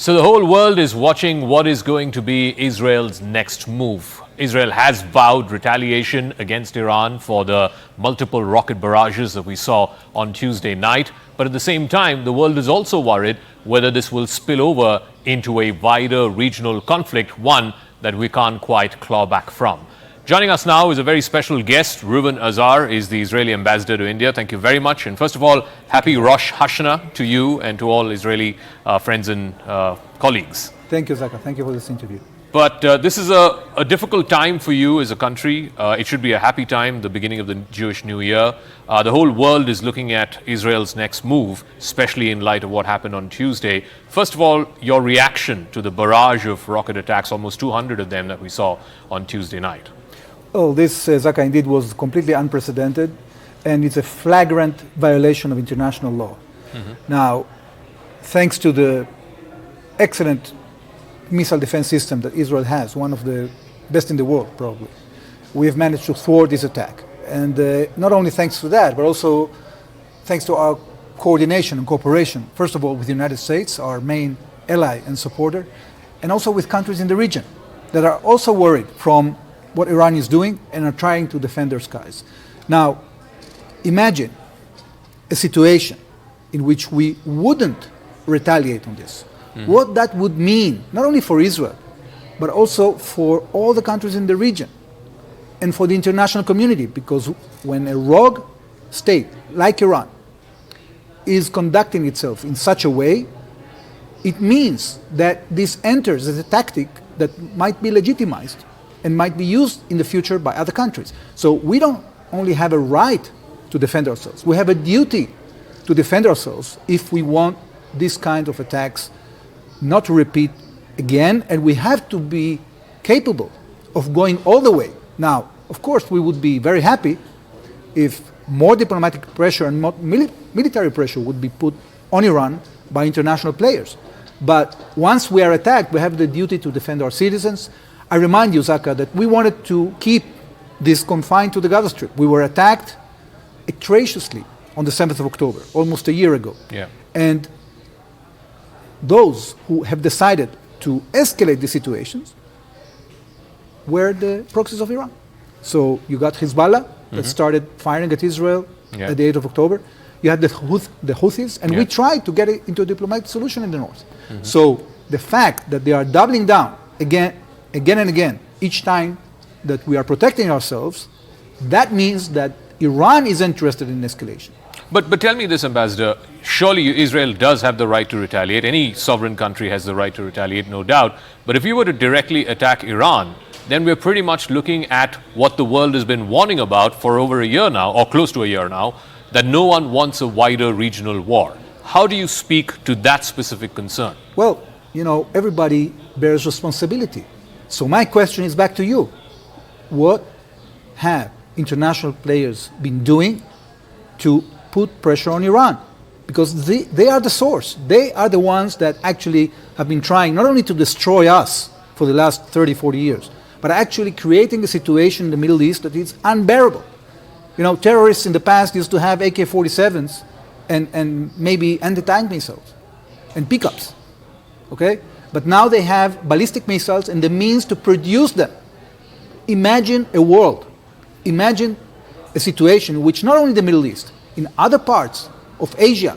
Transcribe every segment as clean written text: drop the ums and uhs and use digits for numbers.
So the whole world is watching what is going to be Israel's next move. Israel has vowed retaliation against Iran for the multiple rocket barrages that we saw on Tuesday night. But at the same time, the world is also worried whether this will spill over into a wider regional conflict, one that we can't quite claw back from. Joining us now is a very special guest. Reuven Azar is the Israeli ambassador to India. Thank you very much. And first of all, happy Rosh Hashanah to you and to all Israeli friends and colleagues. Thank you, Zaka. Thank you for this interview. But this is a difficult time for you as a country. It should be a happy time, the beginning of the Jewish New Year. The whole world is looking at Israel's next move, especially in light of what happened on Tuesday. First of all, your reaction to the barrage of rocket attacks, almost 200 of them that we saw on Tuesday night. Oh, this, Zaka, indeed was completely unprecedented, and it's a flagrant violation of international law. Now, thanks to the excellent missile defense system that Israel has, one of the best in the world probably, we have managed to thwart this attack. And not only thanks to that, but also thanks to our coordination and cooperation, first of all with the United States, our main ally and supporter, and also with countries in the region that are also worried from what Iran is doing and are trying to defend their skies. Now, imagine a situation in which we wouldn't retaliate on this. What that would mean, not only for Israel, but also for all the countries in the region and for the international community, because when a rogue state like Iran is conducting itself in such a way, it means that this enters as a tactic that might be legitimized and might be used in the future by other countries. So we don't only have a right to defend ourselves, we have a duty to defend ourselves if we want this kind of attacks not to repeat again, and we have to be capable of going all the way. Now, of course, we would be very happy if more diplomatic pressure and more military pressure would be put on Iran by international players. But once we are attacked, we have the duty to defend our citizens. I remind you, Zaka, that we wanted to keep this confined to the Gaza Strip. We were attacked atrociously on the 7th of October, almost a year ago. And those who have decided to escalate the situations were the proxies of Iran. So you got Hezbollah that started firing at Israel at the 8th of October. You had the Houthis, and we tried to get it into a diplomatic solution in the north. So the fact that they are doubling down again and again, each time that we are protecting ourselves, that means that Iran is interested in escalation. But tell me this, Ambassador, surely Israel does have the right to retaliate. Any sovereign country has the right to retaliate, no doubt. But if you were to directly attack Iran, then we're pretty much looking at what the world has been warning about for over a year now, or close to a year now, that no one wants a wider regional war. How do you speak to that specific concern? Well, you know, everybody bears responsibility. So my question is back to you. What have international players been doing to put pressure on Iran? Because they are the source. They are the ones that actually have been trying not only to destroy us for the last 30, 40 years, but actually creating a situation in the Middle East that is unbearable. You know, terrorists in the past used to have AK-47s and maybe anti-tank missiles and pickups, okay? But now they have ballistic missiles and the means to produce them. Imagine a world, imagine a situation in which not only the Middle East, in other parts of Asia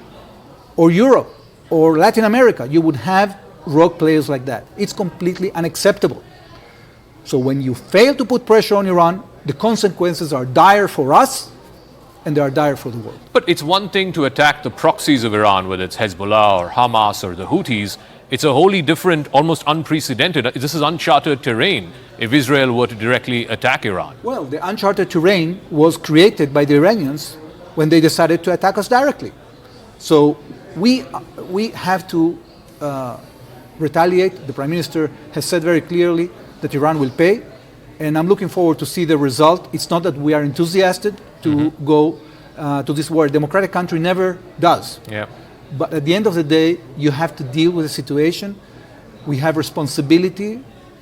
or Europe or Latin America, you would have rogue players like that. It's completely unacceptable. So when you fail to put pressure on Iran, the consequences are dire for us and they are dire for the world. But it's one thing to attack the proxies of Iran, whether it's Hezbollah or Hamas or the Houthis. It's a wholly different, almost unprecedented, this is uncharted terrain if Israel were to directly attack Iran. Well, the uncharted terrain was created by the Iranians when they decided to attack us directly. So we have to retaliate. The Prime Minister has said very clearly that Iran will pay, and I'm looking forward to see the result. It's not that we are enthusiastic to go to this war. A democratic country never does. But at the end of the day, you have to deal with the situation. We have responsibility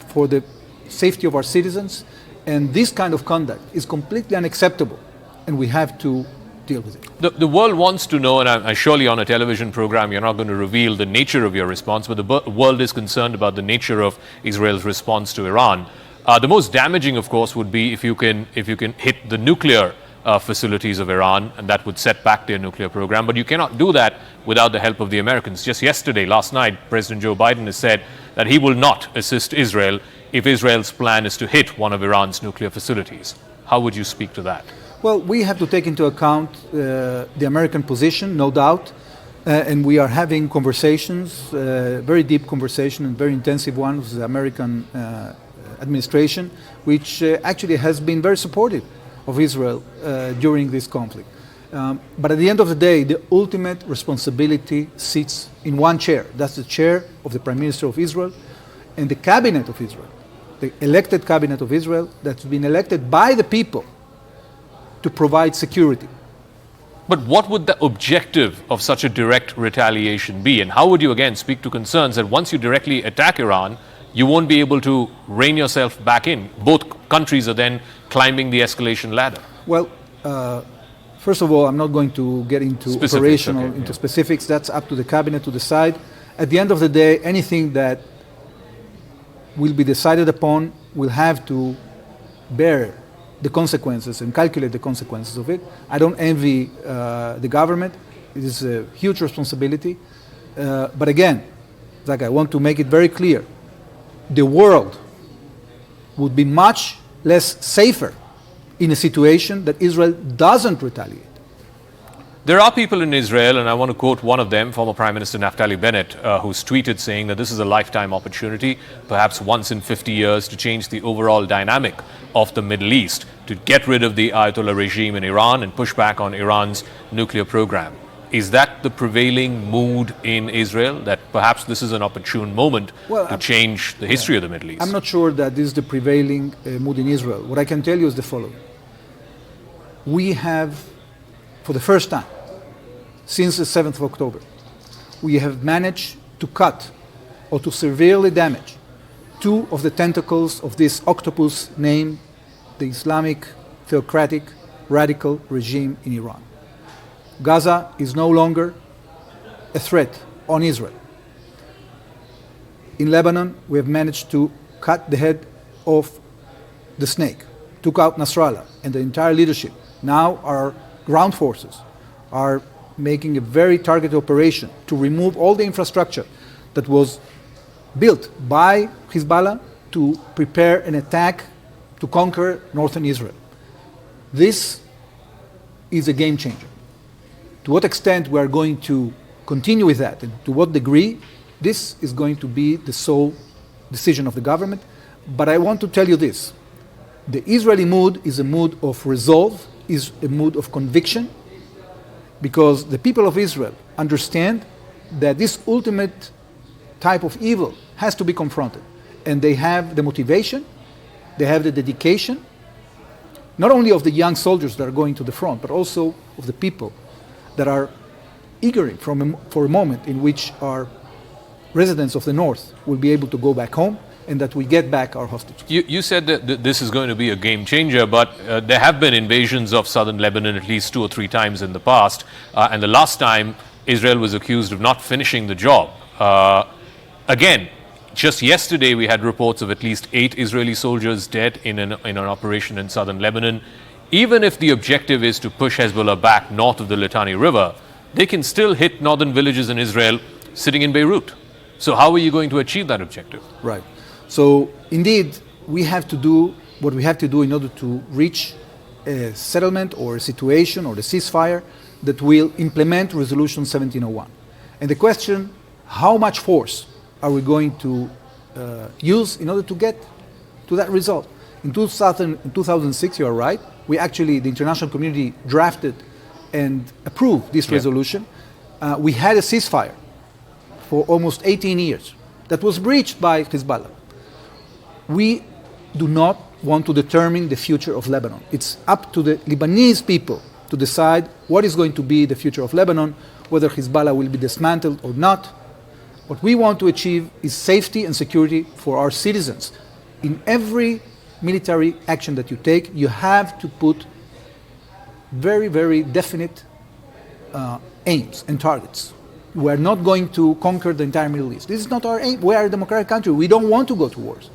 for the safety of our citizens, and this kind of conduct is completely unacceptable, and we have to deal with it. The world wants to know, and surely on a television program you're not going to reveal the nature of your response, but the world is concerned about the nature of Israel's response to Iran. The most damaging, of course, would be if you can hit the nuclear facilities of Iran, and that would set back their nuclear program. But you cannot do that without the help of the Americans. Just yesterday, last night, President Joe Biden has said that he will not assist Israel if Israel's plan is to hit one of Iran's nuclear facilities. How would you speak to that? Well, we have to take into account the American position, no doubt, and we are having conversations, very deep conversation and very intensive ones with the American administration, which actually has been very supportive of Israel during this conflict. But at the end of the day, the ultimate responsibility sits in one chair. That's the chair of the Prime Minister of Israel and the cabinet of Israel, the elected cabinet of Israel that's been elected by the people to provide security. But what would the objective of such a direct retaliation be? And how would you again speak to concerns that once you directly attack Iran, you won't be able to rein yourself back in? Both countries are then climbing the escalation ladder. Well, first of all, I'm not going to get into specifics. That's up to the cabinet to decide. At the end of the day, anything that will be decided upon will have to bear the consequences and calculate the consequences of it. I don't envy the government. It is a huge responsibility. But again, Zach, I want to make it very clear. The world would be much less safer in a situation that Israel doesn't retaliate. There are people in Israel, and I want to quote one of them, former Prime Minister Naftali Bennett, who's tweeted saying that this is a lifetime opportunity, perhaps once in 50 years, to change the overall dynamic of the Middle East, to get rid of the Ayatollah regime in Iran and push back on Iran's nuclear program. Is that the prevailing mood in Israel, that perhaps this is an opportune moment to change the history of the Middle East? I'm not sure that this is the prevailing mood in Israel. What I can tell you is the following. We have, for the first time, since the 7th of October, we have managed to cut or to severely damage two of the tentacles of this octopus named the Islamic theocratic radical regime in Iran. Gaza is no longer a threat on Israel. In Lebanon, we have managed to cut the head of the snake, took out Nasrallah and the entire leadership. Now our ground forces are making a very targeted operation to remove all the infrastructure that was built by Hezbollah to prepare an attack to conquer northern Israel. This is a game changer. To what extent we are going to continue with that and to what degree, this is going to be the sole decision of the government. But I want to tell you this. The Israeli mood is a mood of resolve, is a mood of conviction, because the people of Israel understand that this ultimate type of evil has to be confronted. And they have the motivation, they have the dedication, not only of the young soldiers that are going to the front, but also of the people that are eager for a moment in which our residents of the north will be able to go back home and that we get back our hostages. You said that this is going to be a game changer, but there have been invasions of southern Lebanon at least 2 or 3 times in the past, and the last time Israel was accused of not finishing the job. Again, just yesterday we had reports of at least 8 Israeli soldiers dead in an operation in southern Lebanon. Even if the objective is to push Hezbollah back north of the Litani River, they can still hit northern villages in Israel sitting in Beirut. So how are you going to achieve that objective? Right. So indeed, we have to do what we have to do in order to reach a settlement or a situation or a ceasefire that will implement Resolution 1701. And the question, how much force are we going to use in order to get to that result? In 2006, you are right, the international community drafted and approved this resolution. We had a ceasefire for almost 18 years that was breached by Hezbollah. We do not want to determine the future of Lebanon. It's up to the Lebanese people to decide what is going to be the future of Lebanon, whether Hezbollah will be dismantled or not. What we want to achieve is safety and security for our citizens. In every military action that you take, you have to put very, very definite aims and targets. We are not going to conquer the entire Middle East. This is not our aim. We are a democratic country. We don't want to go to wars.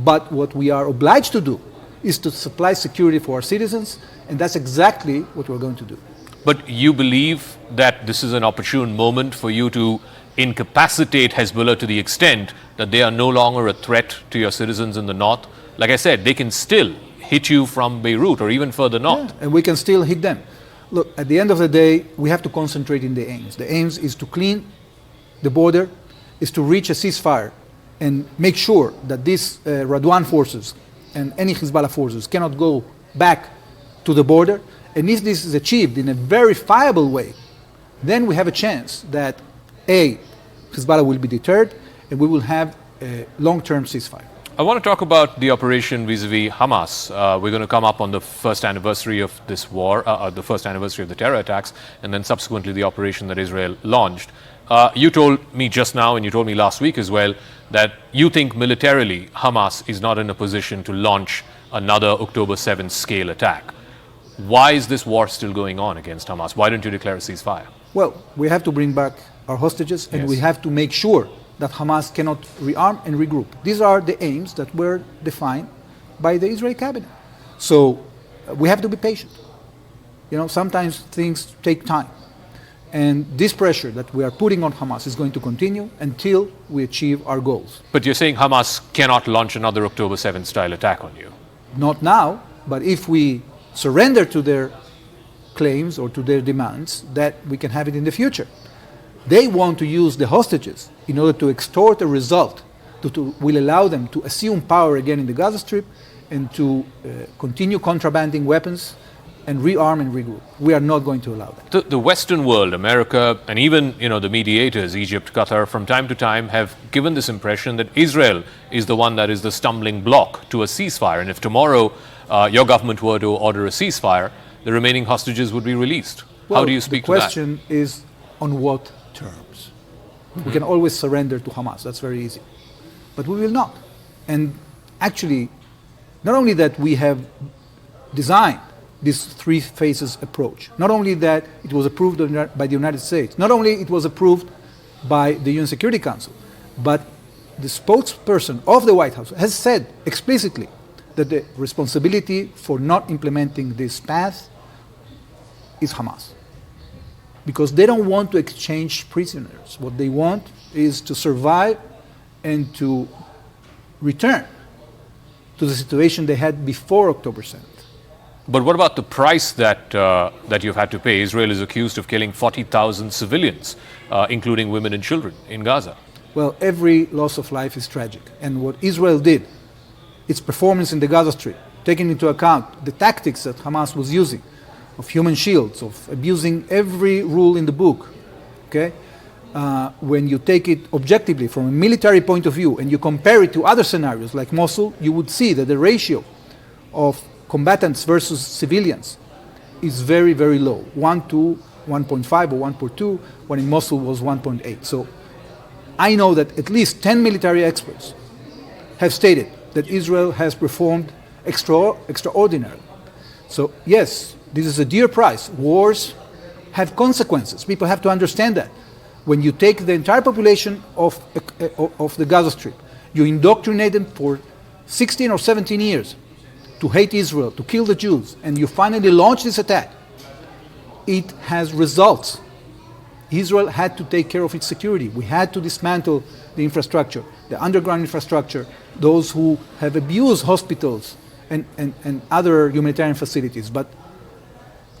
But what we are obliged to do is to supply security for our citizens, and that's exactly what we're going to do. But you believe that this is an opportune moment for you to incapacitate Hezbollah to the extent that they are no longer a threat to your citizens in the north? Like I said, they can still hit you from Beirut or even further north. Yeah, and we can still hit them. Look, at the end of the day, we have to concentrate in the aims. The aims is to clean the border, is to reach a ceasefire and make sure that these Radwan forces and any Hezbollah forces cannot go back to the border. And if this is achieved in a verifiable way, then we have a chance that A, Hezbollah will be deterred and we will have a long-term ceasefire. I want to talk about the operation vis-a-vis Hamas. We're going to come up on the first anniversary of this war, the first anniversary of the terror attacks, and then subsequently the operation that Israel launched. You told me just now, and you told me last week as well, that you think militarily Hamas is not in a position to launch another October 7th scale attack. Why is this war still going on against Hamas? Why don't you declare a ceasefire? Well, we have to bring back our hostages, and we have to make sure that Hamas cannot rearm and regroup. These are the aims that were defined by the Israeli cabinet. So we have to be patient. You know, sometimes things take time. And this pressure that we are putting on Hamas is going to continue until we achieve our goals. But you're saying Hamas cannot launch another October 7th style attack on you? Not now, but if we surrender to their claims or to their demands, that we can have it in the future. They want to use the hostages in order to extort a result that will allow them to assume power again in the Gaza Strip and to continue contrabanding weapons and rearm and regroup. We are not going to allow that. The Western world, America, and even the mediators, Egypt, Qatar, from time to time have given this impression that Israel is the one that is the stumbling block to a ceasefire. And if tomorrow your government were to order a ceasefire, the remaining hostages would be released. Well, how do you speak to that? The question is on what terms? We can always surrender to Hamas. That's very easy. But we will not. And actually, not only that we have designed this three phases approach, not only that it was approved by the United States, not only it was approved by the UN Security Council, but the spokesperson of the White House has said explicitly that the responsibility for not implementing this path is Hamas. Because they don't want to exchange prisoners. What they want is to survive and to return to the situation they had before October 7th. But what about the price that you've had to pay? Israel is accused of killing 40,000 civilians, including women and children, in Gaza. Well, every loss of life is tragic. And what Israel did, its performance in the Gaza Strip, taking into account the tactics that Hamas was using, of human shields, of abusing every rule in the book, okay? When you take it objectively from a military point of view and you compare it to other scenarios like Mosul, you would see that the ratio of combatants versus civilians is very, very low. 1 to 1.5 or 1.2, when in Mosul was 1.8. So I know that at least 10 military experts have stated that Israel has performed extraordinarily. So yes, this is a dear price. Wars have consequences. People have to understand that. When you take the entire population of the Gaza Strip, you indoctrinate them for 16 or 17 years to hate Israel, to kill the Jews, and you finally launch this attack, it has results. Israel had to take care of its security. We had to dismantle the infrastructure, the underground infrastructure, those who have abused hospitals and other humanitarian facilities. But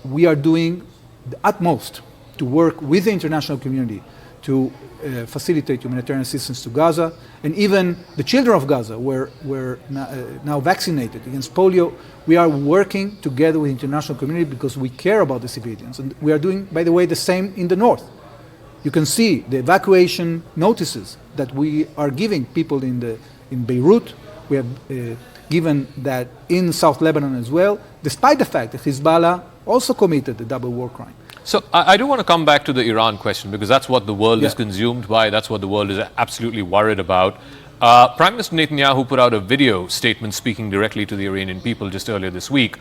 we are doing the utmost to work with the international community to facilitate humanitarian assistance to Gaza. And even the children of Gaza were now vaccinated against polio. We are working together with the international community because we care about the civilians. And we are doing, by the way, the same in the north. You can see the evacuation notices that we are giving people in Beirut. We have given that in South Lebanon as well, despite the fact that Hezbollah also committed a double war crime. So I do want to come back to the Iran question because that's what the world is consumed by. That's what the world is absolutely worried about. Prime Minister Netanyahu put out a video statement speaking directly to the Iranian people just earlier this week.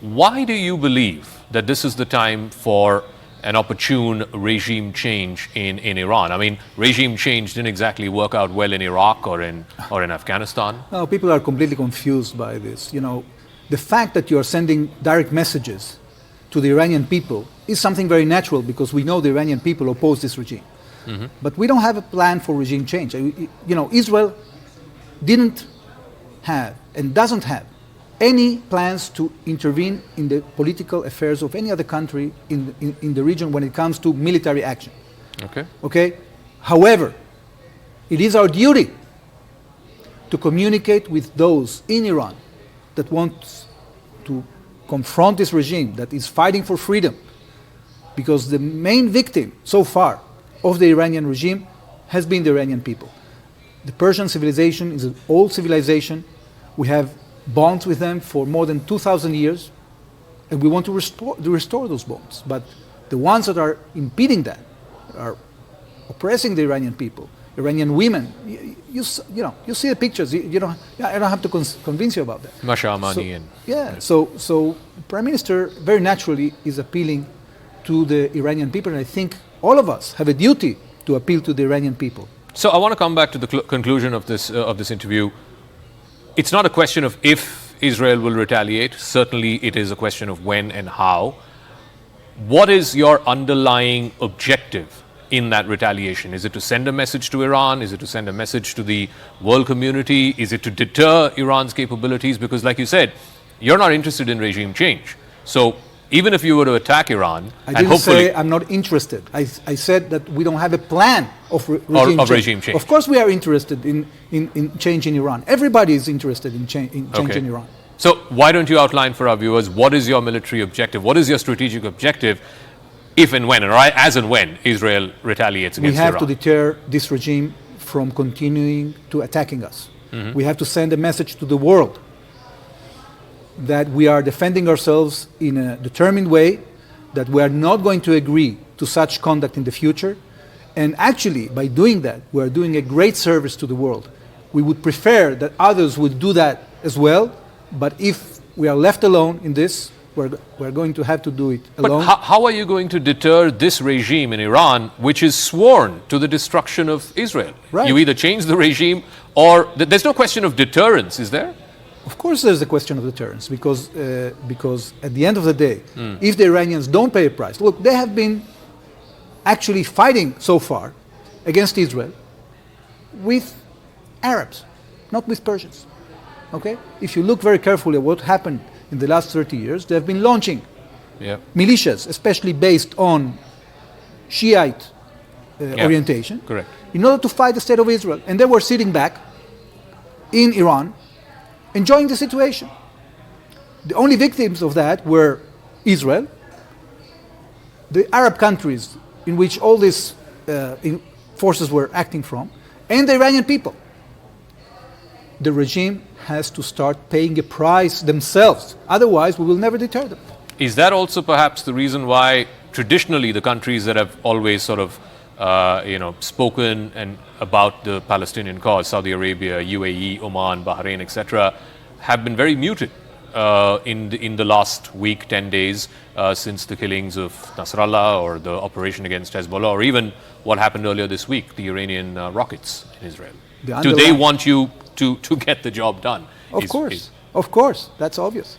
Why do you believe that this is the time for an opportune regime change in Iran? I mean, regime change didn't exactly work out well in Iraq or in Afghanistan. No, people are completely confused by this. You know, the fact that you are sending direct messages to the Iranian people is something very natural because we know the Iranian people oppose this regime. But we don't have a plan for regime change. You know, Israel didn't have and doesn't have any plans to intervene in the political affairs of any other country in the region when it comes to military action. Okay? However, it is our duty to communicate with those in Iran that want to confront this regime that is fighting for freedom, because the main victim so far of the Iranian regime has been the Iranian people. The Persian civilization is an old civilization. We have bonds with them for more than 2,000 years, and we want to restore those bonds. But the ones that are impeding that are oppressing the Iranian people, Iranian women. You see the pictures. I don't have to convince you about that. Masha Amani. So the Prime Minister very naturally is appealing to the Iranian people, and I think all of us have a duty to appeal to the Iranian people. So I want to come back to the conclusion of this interview. It's not a question of if Israel will retaliate. Certainly it is a question of when and how. What is your underlying objective in that retaliation? Is it to send a message to Iran? Is it to send a message to the world community? Is it to deter Iran's capabilities? Because like you said, you're not interested in regime change. So even if you were to attack Iran, I didn't say I'm not interested. I said that we don't have a plan of regime change. Of course we are interested in change in Iran. Everybody is interested in change in Iran. So why don't you outline for our viewers, what is your military objective? What is your strategic objective if and when, or as and when, Israel retaliates against Iran? We have to deter this regime from continuing to attacking us. We have to send a message to the world that we are defending ourselves in a determined way, that we are not going to agree to such conduct in the future. And actually, by doing that, we are doing a great service to the world. We would prefer that others would do that as well, but if we are left alone in this, we're going to have to do it alone. But how are you going to deter this regime in Iran, which is sworn to the destruction of Israel? Right. You either change the regime or there's no question of deterrence, is there? Of course there's a question of deterrence, because at the end of the day, if the Iranians don't pay a price, look, they have been actually fighting so far against Israel with Arabs, not with Persians. Okay? If you look very carefully at what happened in the last 30 years, they have been launching militias, especially based on Shiite orientation, correct, in order to fight the state of Israel. And they were sitting back in Iran, enjoying the situation. The only victims of that were Israel, the Arab countries in which all these forces were acting from, and the Iranian people. The regime has to start paying a price themselves. Otherwise, we will never deter them. Is that also perhaps the reason why traditionally the countries that have always sort of spoken and about the Palestinian cause, Saudi Arabia, UAE, Oman, Bahrain, etc., have been very muted in the last week, 10 days, since the killings of Nasrallah or the operation against Hezbollah, or even what happened earlier this week, the Iranian rockets in Israel? Do they want you to get the job done? Of course, that's obvious.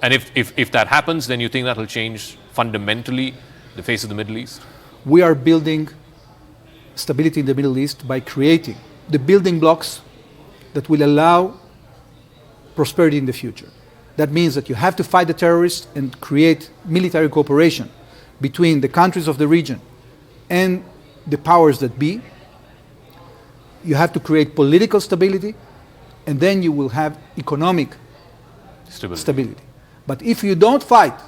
And if that happens, then you think that will change fundamentally the face of the Middle East? We are building stability in the Middle East by creating the building blocks that will allow prosperity in the future. That means that you have to fight the terrorists and create military cooperation between the countries of the region and the powers that be. You have to create political stability, and then you will have economic stability. But if you don't fight,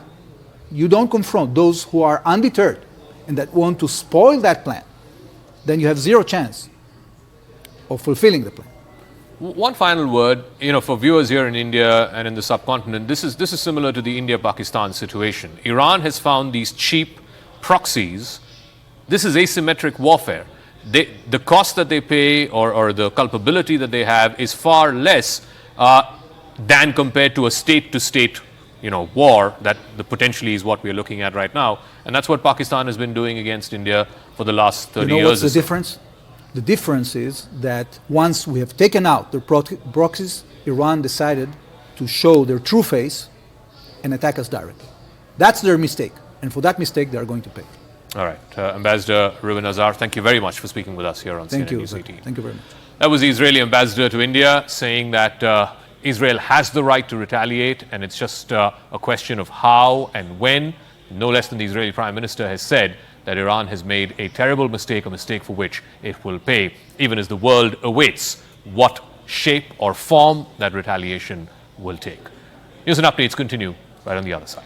you don't confront those who are undeterred and that want to spoil that plan, then you have zero chance of fulfilling the plan. One final word, for viewers here in India and in the subcontinent, this is similar to the India-Pakistan situation. Iran has found these cheap proxies. This is asymmetric warfare. The cost that they pay or the culpability that they have is far less than compared to a state-to-state war that potentially is what we're looking at right now. And that's what Pakistan has been doing against India for the last 30 years. What's the difference? The difference is that once we have taken out the proxies, Iran decided to show their true face and attack us directly. That's their mistake. And for that mistake, they are going to pay. All right. Ambassador Reuven Azar, thank you very much for speaking with us here on CNN News 18. Thank you very much. That was the Israeli ambassador to India saying that Israel has the right to retaliate, and it's just a question of how and when. No less than the Israeli Prime Minister has said that Iran has made a terrible mistake, a mistake for which it will pay, even as the world awaits what shape or form that retaliation will take. News and updates continue right on the other side.